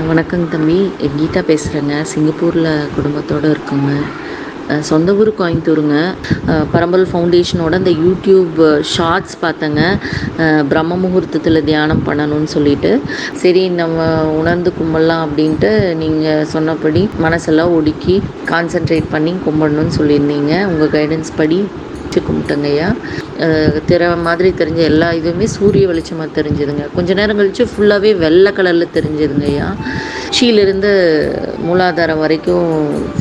வணக்கங்க தம்பி, கீதா பேசுகிறேங்க. சிங்கப்பூரில் குடும்பத்தோடு இருக்குங்க. சொந்த ஊர் கோயம்புத்தூருங்க. பரம்பல் ஃபவுண்டேஷனோட இந்த யூடியூப் ஷார்ட்ஸ் பார்த்தேங்க. பிரம்ம முகூர்த்தத்தில் தியானம் பண்ணணும்னு சொல்லிட்டு, சரி நம்ம உணர்ந்து கும்பிடலாம் அப்படின்ட்டு நீங்கள் சொன்னபடி மனசெல்லாம் ஒடுக்கி கான்சென்ட்ரேட் பண்ணி கும்பிடணும்னு சொல்லியிருந்தீங்க. உங்கள் கைடன்ஸ் படி கும்பிட்டங்கய்யா. திற மாதிரி தெரிஞ்ச எல்லா இதுவுமே சூரிய வெளிச்சமாக தெரிஞ்சுதுங்க. கொஞ்ச நேரம் கழித்து ஃபுல்லாகவே வெள்ளை கலரில் தெரிஞ்சுதுங்க ஐயா. உச்சியிலிருந்து மூலாதாரம் வரைக்கும்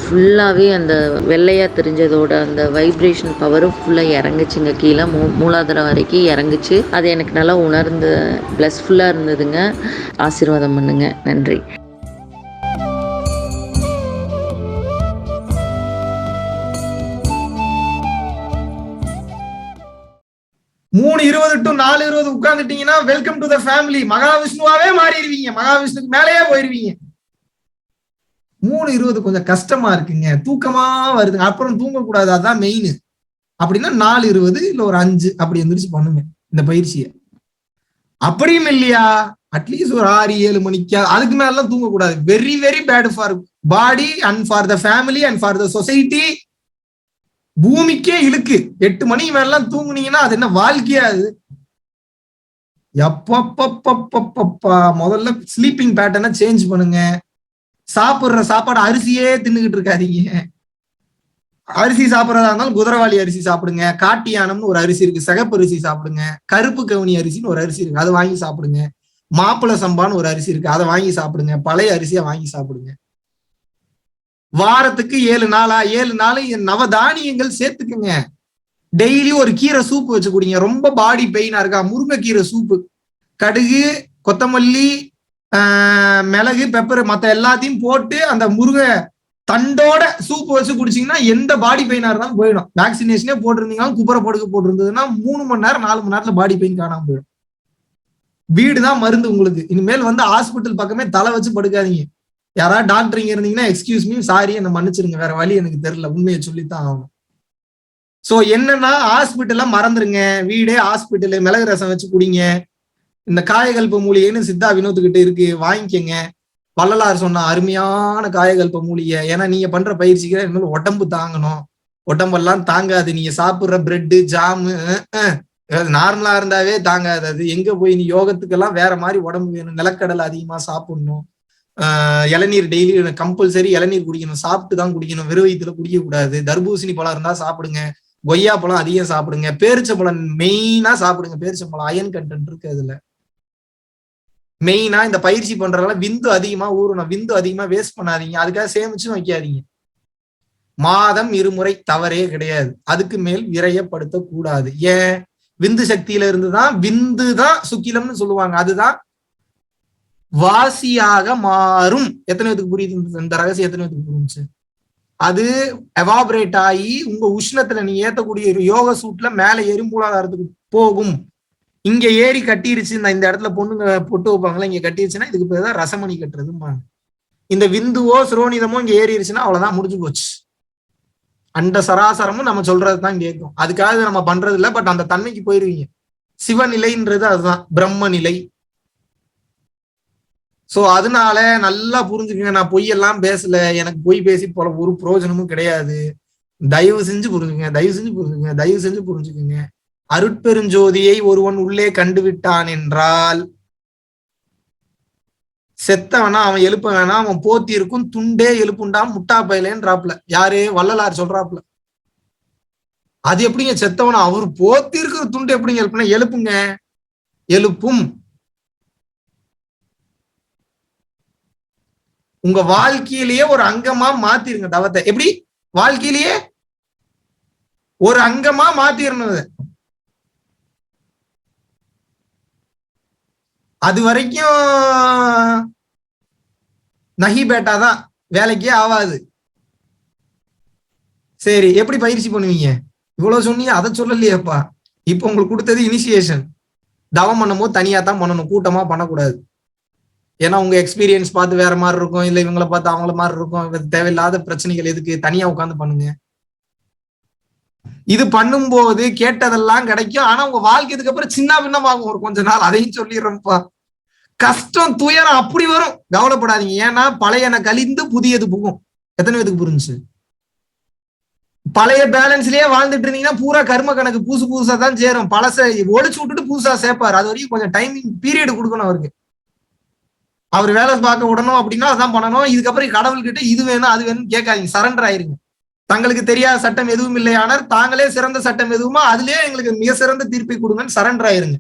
ஃபுல்லாகவே அந்த வெள்ளையாக தெரிஞ்சதோட அந்த வைப்ரேஷன் பவரும் ஃபுல்லாக இறங்குச்சுங்க. கீழே மூலாதாரம் வரைக்கும் இறங்குச்சு. அது எனக்கு நல்லா உணர்ந்து ப்ளஸ்ஃபுல்லாக இருந்ததுங்க. ஆசீர்வாதம் பண்ணுங்க. நன்றி. 3:20 to 4:20 உட்கார்ந்துட்டீங்கன்னா வெல்கம் டு த ஃபேமிலி. மகாவிஷ்ணுவாவே மாறிடுவீங்க. மகாவிஷ்ணுக்கு மேலேயே போயிருவீங்க. 3:20 கொஞ்சம் கஷ்டமா இருக்குங்க. தூக்கமா வருதுங்க. அப்புறம் தூங்கக்கூடாது, அதான் மெயின். அப்படின்னா 4:20 இல்ல ஒரு 5 அப்படி எந்திரிச்சு பண்ணுங்க இந்த பயிற்சியை. அப்படியும் இல்லையா, அட்லீஸ்ட் ஒரு 6-7 மணிக்கா, அதுக்கு மேலாம் தூங்கக்கூடாது. Very very bad for body and for the family and for the society. பூமிக்கே இழுக்கு. 8 மணிக்கு மேலாம் தூங்குனீங்கன்னா அது என்ன வாழ்க்கையா? அது எப்பப்பப்பப்பப்பா. முதல்ல ஸ்லீப்பிங் பேட்டர்னை சேஞ்ச் பண்ணுங்க. சாப்பிடுற சாப்பாடு அரிசியே தின்னுகிட்டு இருக்காதீங்க. அரிசி சாப்பிட்றதா இருந்தாலும் குதிரவாளி அரிசி சாப்பிடுங்க. காட்டு யானம்னு ஒரு அரிசி இருக்கு, சிகப்பு அரிசி சாப்பிடுங்க. கருப்பு கவுனி அரிசின்னு ஒரு அரிசி இருக்கு, அதை வாங்கி சாப்பிடுங்க. மாப்பிள சம்பான்னு ஒரு அரிசி இருக்கு, அதை வாங்கி சாப்பிடுங்க. பழைய அரிசியை வாங்கி சாப்பிடுங்க. வாரத்துக்கு 7 நாளா 7 நாள் நவதானியங்கள் சேர்த்துக்குங்க. டெய்லி ஒரு கீரை சூப்பு வச்சு குடிங்க. ரொம்ப பாடி பெயினா இருக்கா, முருங்கைக்கீரை சூப்பு, கடுகு, கொத்தமல்லி, மிளகு, பெப்பர் மத்த எல்லாத்தையும் போட்டு அந்த முருங்கை தண்டோட சூப்பு வச்சு குடிச்சீங்கன்னா எந்த பாடி பெயினா இருந்தாலும் போயிடும். வேக்சினேஷனே போட்டிருந்தீங்கன்னா குப்பரை படுக்க போட்டிருந்ததுன்னா 3 மணி நேரம் 4 மணி நேரத்துல பாடி பெயின் காணாம போயிடும். வீடுதான் மருந்து உங்களுக்கு. இனிமேல் வந்து ஹாஸ்பிட்டல் பக்கமே தலை வச்சு படுக்காதீங்க. யாராவது டாக்டர் இருந்தீங்கன்னா எக்ஸ்கியூஸ் மீ, சாரி, என்ன மன்னிச்சிருங்க, வேற வழி எனக்கு தெரியல, உண்மையை சொல்லித்தான் ஆகணும். சோ என்னன்னா, ஹாஸ்பிட்டல்ல மறந்துருங்க. வீடே ஹாஸ்பிட்டல். மிளகு ரசம் வச்சு குடிங்க. இந்த காயகல்ப மூலிகைன்னு சித்தா வினோத்துக்கிட்ட இருக்கு, வாங்கிக்கங்க. வள்ளலார் சொன்ன அருமையான காயகல்ப மூலிகை. ஏன்னா நீங்க பண்ற பயிற்சிக்கு இனிமேல் உடம்பு தாங்கணும். உடம்பெல்லாம் தாங்காது. நீங்க சாப்பிடுற பிரெட்டு, ஜாமு நார்மலா இருந்தாவே தாங்காது. அது எங்க போய் நீ யோகத்துக்கெல்லாம் வேற மாதிரி உடம்பு வேணும். நிலக்கடலை அதிகமா சாப்பிடணும். இளநீர் டெய்லி கம்பல்சரி இளநீர் குடிக்கணும். சாப்பிட்டு தான் குடிக்கணும், வெறும் வயிற்றுல குடிக்க கூடாது. தர்பூசணி பழம் இருந்தா சாப்பிடுங்க. கொய்யா பழம் அதிகம் சாப்பிடுங்க. பேரிச்சம்பழம் மெயினா சாப்பிடுங்க. பேரிச்சம்பழம் அயன் கண்டென்ட் இருக்கு அதுல. மெயினா இந்த பயிற்சி பண்றதுனால விந்து அதிகமா ஊறணும். விந்து அதிகமா வேஸ்ட் பண்ணாதீங்க. அதுக்காக சேமிச்சும் வைக்காதீங்க. மாதம் 2 முறை தவறே கிடையாது. அதுக்கு மேல் விரயப்படுத்த கூடாது. ஏன்? விந்து சக்தியில இருந்துதான் விந்து தான் சுக்கிலம்னு சொல்லுவாங்க. அதுதான் வாசியாக மாறும். எத்தனை பேருக்கு புரியுது இந்த ரகசியம்? எத்தனை பேருக்கு புரிஞ்சு? அது எவாபரேட் ஆகி உங்க உஷ்ணத்துல நீ ஏத்தக்கூடிய யோக சூட்ல மேல எறும்பூலாதாரத்துக்கு போகும். இங்க ஏறி கட்டிருச்சு. இந்த இடத்துல பொண்ணுங்க பொட்டு வைப்பாங்களா, இங்க கட்டிருச்சுன்னா இதுக்கு பேர் தான் ரசமணி கட்டுறதும்பாங்க. இந்த விந்துவோ சிரோனிதமோ இங்க ஏறிடுச்சுன்னா அவ்வளவுதான், முடிஞ்சு போச்சு. அந்த சராசரமும் நம்ம சொல்றதுதான் கேட்கும். அதுக்காக நம்ம பண்றது இல்லை. பட் அந்த தன்மைக்கு போயிருவீங்க. சிவநிலைன்றது அதுதான், பிரம்ம நிலை. சோ அதனால நல்லா புரிஞ்சுக்கங்க. நான் பொய்யெல்லாம் பேசல. எனக்கு பொய் பேசி போல ஒரு பிரயோஜனமும் கிடையாது. தயவு செஞ்சு புரிஞ்சுக்கங்க. தயவு செஞ்சு புரிஞ்சுக்கங்க. தயவு செஞ்சு புரிஞ்சுக்குங்க. அருட்பெருஞ்சோதியை ஒருவன் உள்ளே கண்டு விட்டான் என்றால் செத்தவனா அவன் எழுப்ப வேணாம். அவன் போத்தி இருக்கும் துண்டே எழுப்புண்டாம் முட்டா பயிலேன்றாப்ல. யாரு? வள்ளலார் சொல்றாப்ல. அது எப்படிங்க செத்தவனா? அவர் போத்தி இருக்கிற துண்டு எப்படிங்க எழுப்புனா? எழுப்புங்க, எழுப்பும். உங்க வாழ்க்கையிலேயே ஒரு அங்கமா மாத்திருங்க தவத்தை. எப்படி? வாழ்க்கையிலேயே ஒரு அங்கமா மாத்திரணும். அது வரைக்கும் நகி பேட்டாதான், வேலைக்கே ஆவாது. சரி, எப்படி பயிற்சி பண்ணுவீங்க? இவ்வளவு சொன்னீங்க, அதை சொல்லலையேப்பா. இப்ப உங்களுக்கு கொடுத்தது இனிஷியேஷன். தவம் பண்ணும்போது தனியா தான் பண்ணணும், கூட்டமா பண்ணக்கூடாது. ஏன்னா உங்க எக்ஸ்பீரியன்ஸ் பார்த்து வேற மாதிரி இருக்கும், இல்ல இவங்களை பார்த்து அவங்கள மாதிரி இருக்கும். தேவையில்லாத பிரச்சனைகள் எதுக்கு? தனியா உட்காந்து பண்ணுங்க. இது பண்ணும்போது கேட்டதெல்லாம் கிடைக்கும். ஆனா உங்க வாழ்க்கைக்கு அப்புறம் சின்ன பின்னமாகும் ஒரு கொஞ்ச நாள். அதையும் சொல்லிடுறேன்ப்பா. கஷ்டம் துயரம் அப்படி வரும், கவலைப்படாதீங்க. ஏன்னா பழையன கழிந்து புதியது புகும். எத்தனை பேருக்கு புரிஞ்சு? பழைய பேலன்ஸ்லயே வாழ்ந்துட்டு இருந்தீங்கன்னா பூரா கர்ம கணக்கு புதுசு புதுசா தான் சேரும். பழச ஒழிச்சு விட்டுட்டு புதுசா சேர்ப்பாரு. அது வரைக்கும் கொஞ்சம் டைமிங் பீரியட் கொடுக்கணும் அவருக்கு. அவர் வேலை பார்க்க விடணும் அப்படின்னா அதான் பண்ணணும். இதுக்கப்புறம் கடவுள்கிட்ட இது வேணும் அது வேணும் கேட்காதீங்க, சரண்டர் ஆயிருங்க. தங்களுக்கு தெரியாத சட்டம் எதுவும் இல்லையானால் தாங்களே சிறந்த சட்டம் எதுவுமோ அதுலயே எங்களுக்கு மிக சிறந்த தீர்ப்பை கொடுங்கன்னு சரண்டர் ஆயிருங்க.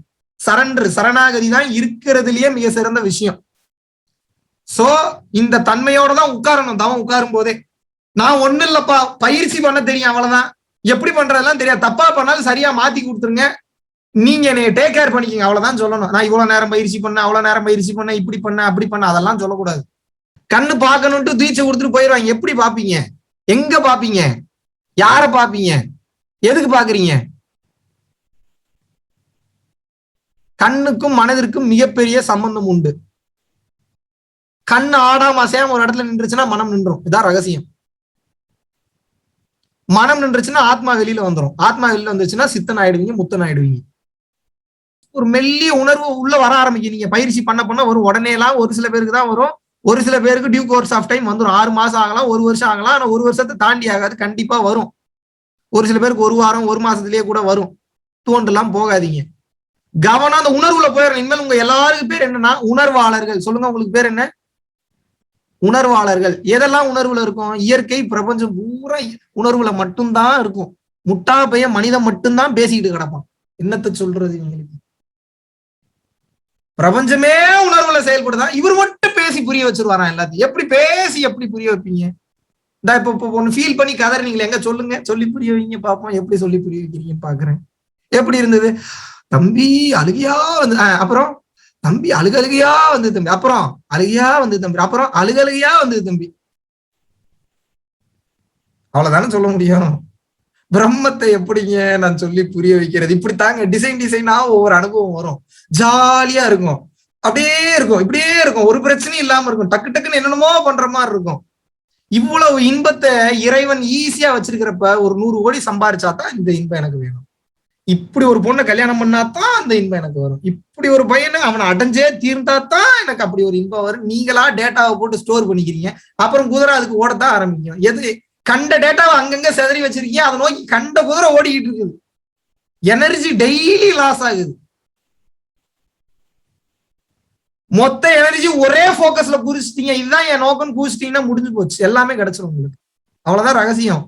சரணாகதி தான் இருக்கிறதுலயே மிக சிறந்த விஷயம். சோ இந்த தன்மையோட தான் உட்காரணும். தவம் உட்காரும் போதே நான் ஒண்ணு இல்லப்பா பயிற்சி பண்ண தெரியும் அவ்வளவுதான், எப்படி பண்றதெல்லாம் தெரியாது, தப்பா பண்ணாலும் சரியா மாத்தி கொடுத்துருங்க, நீங்க என்னைய டேக் கேர் பண்ணிக்கங்க அவ்வளவுதான் சொல்லணும். நான் இவ்வளவு நேரம் பயிற்சி பண்ண அவ்வளவு நேரம் பயிற்சி பண்ண இப்படி பண்ண அப்படி பண்ண அதெல்லாம் சொல்லக்கூடாது. கண்ணு பார்க்கணும்ட்டு தீட்சை கொடுத்துட்டு போயிடுவாங்க. எப்படி பாப்பீங்க? எங்க பாப்பீங்க? யார பாப்பீங்க? எதுக்கு பாக்குறீங்க? கண்ணுக்கும் மனதிற்கும் மிகப்பெரிய சம்பந்தம் உண்டு. கண்ணு ஆடாம அசையாம ஒரு இடத்துல நின்றுச்சுன்னா மனம் நின்றும். இதான் ரகசியம். மனம் நின்றுச்சுன்னா ஆத்மா வெளியில வந்துடும். ஆத்மா வெளியில வந்துருச்சுன்னா சித்தன் ஆயிடுவீங்க, முத்தன் ஆயிடுவீங்க. ஒரு மெல்லிய உணர்வு உள்ள வர ஆரம்பிக்கும். நீங்க பயிற்சி பண்ண பண்ண வரும். உடனே எல்லாம் ஒரு சில பேருக்கு தான் வரும். ஒரு சில பேருக்கு டியூ கோர்ஸ் ஆஃப் டைம் வந்துடும். 6 மாசம் ஆகலாம், 1 வருஷம் ஆகலாம். ஆனா 1 வருஷத்தை தாண்டி ஆகாது, கண்டிப்பா வரும். ஒரு சில பேருக்கு 1 வாரம் 1 மாசத்துலயே கூட வரும். தோண்டெல்லாம் போகாதீங்க. கவனம் அந்த உணர்வுல போயிடணும். இனிமேல் உங்க எல்லாருக்கும் பேர் என்னன்னா உணர்வாளர்கள். சொல்லுங்க, உங்களுக்கு பேர் என்ன? உணர்வாளர்கள். எதெல்லாம் உணர்வுல இருக்கும்? இயற்கை பிரபஞ்சம் பூரா உணர்வுல மட்டும்தான் இருக்கும். முட்டா பையன் மனிதன் மட்டும்தான் பேசிக்கிட்டு கிடப்பான். என்னத்த சொல்றது இவங்களுக்கு? பிரபஞ்சமே உணர்வுல செயல்படுதா, இவர் மட்டும் பேசி புரிய வச்சிருவாராம் எல்லாத்தையும். எப்படி பேசி எப்படி புரிய வைப்பீங்க? இந்த இப்ப ஒண்ணு ஃபீல் பண்ணி கதறினீங்களே, எங்க சொல்லுங்க, சொல்லி புரிய வைங்க பாப்போம். எப்படி சொல்லி புரிய வைக்கிறீங்கன்னு பாக்குறேன். எப்படி இருந்தது? தம்பி அழுகையா வந்து, அப்புறம் தம்பி அழுகழுகையா வந்து தம்பி, அப்புறம் அழுகையா வந்து தம்பி, அப்புறம் அழுகழுகையா வந்து தம்பி. அவ்வளவுதானே சொல்ல முடியும். பிரம்மத்தை எப்படிங்க நான் சொல்லி புரிய வைக்கிறது? இப்படித்தாங்க டிசைனா ஒவ்வொரு அனுபவம் வரும். ஜாலியா இருக்கும், அப்படியே இருக்கும், இப்படியே இருக்கும், ஒரு பிரச்சனையும் இல்லாம இருக்கும். டக்கு டக்குன்னு என்னென்னமோ பண்ற மாதிரி இருக்கும். இவ்வளவு இன்பத்தை இறைவன் ஈஸியா வச்சிருக்கிறப்ப ஒரு 100 கோடி சம்பாரிச்சாதான் இந்த இன்பம் எனக்கு வேணும். இப்படி ஒரு பொண்ணை கல்யாணம் பண்ணாதான் அந்த இன்பம் எனக்கு வரும். இப்படி ஒரு பையனை அவனை அடைஞ்சே தீர்ந்தாதான் எனக்கு அப்படி ஒரு இன்பம் வரும். நீங்களா டேட்டாவை போட்டு ஸ்டோர் பண்ணிக்கிறீங்க. அப்புறம் குதிரை அதுக்கு ஓடத்தான் ஆரம்பிக்கும். எது கண்ட டேட்டாவை அங்கங்க செதறி வச்சிருக்கீங்க, அதை நோக்கி கண்ட குதிரை ஓடிக்கிட்டு இருக்குது. எனர்ஜி டெய்லி லாஸ் ஆகுது. மொத்த எனர்ஜி ஒரே போக்கஸ்ல குறிச்சிட்டீங்க, இதுதான் என் நோக்கம் குறிச்சிட்டீங்கன்னா முடிஞ்சு போச்சு, எல்லாமே கிடைச்சிடும் உங்களுக்கு. அவ்வளவுதான் ரகசியம்.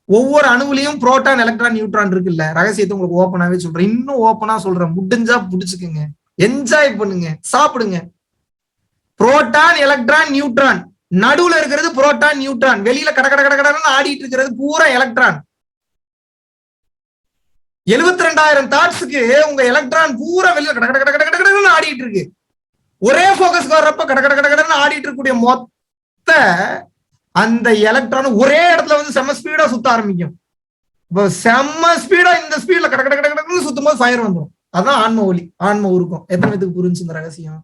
ஒவ்வொரு அணுவிலையும் புரோட்டான் எலக்ட்ரான் நியூட்ரான் இருக்குல்ல, ரகசியத்தை உங்களுக்கு ஓப்பனாவே சொல்றேன். இன்னும் ஓப்பனா சொல்றேன், முடிஞ்சா புடிச்சுக்குங்க, என்ஜாய் பண்ணுங்க, சாப்பிடுங்க. புரோட்டான் எலக்ட்ரான் நியூட்ரான், நடுவுல இருக்கிறது புரோட்டான் நியூட்ரான், வெளியில கட கட கட கடன்னு ஆடிட்டு இருக்கிறது பூரா எலக்ட்ரான். 72,000 தாட்ஸுக்கு உங்க எலக்ட்ரான் பூரா வெளியில கட கட கட கட கடன்னு ஆடிட்டு இருக்கு. ஒரே போக்கஸ்க்கு வர்றப்ப கட கட கட கடன்னு ஆடிட்டு இருக்கக்கூடிய மொத்த அந்த எலக்ட்ரான் ஒரே இடத்துல வந்து செம்ம ஸ்பீடா சுத்த ஆரம்பிக்கும். இப்போ செம்ம ஸ்பீடா இந்த ஸ்பீட்ல கட கட கட கடன்னு சுத்தும் போது ஃபயர் வந்துடும். அதான் ஆன்ம ஒலி, ஆன்ம உருக்கம். எத்தனை பேத்துக்கு புரிஞ்சு இந்த ரகசியம்?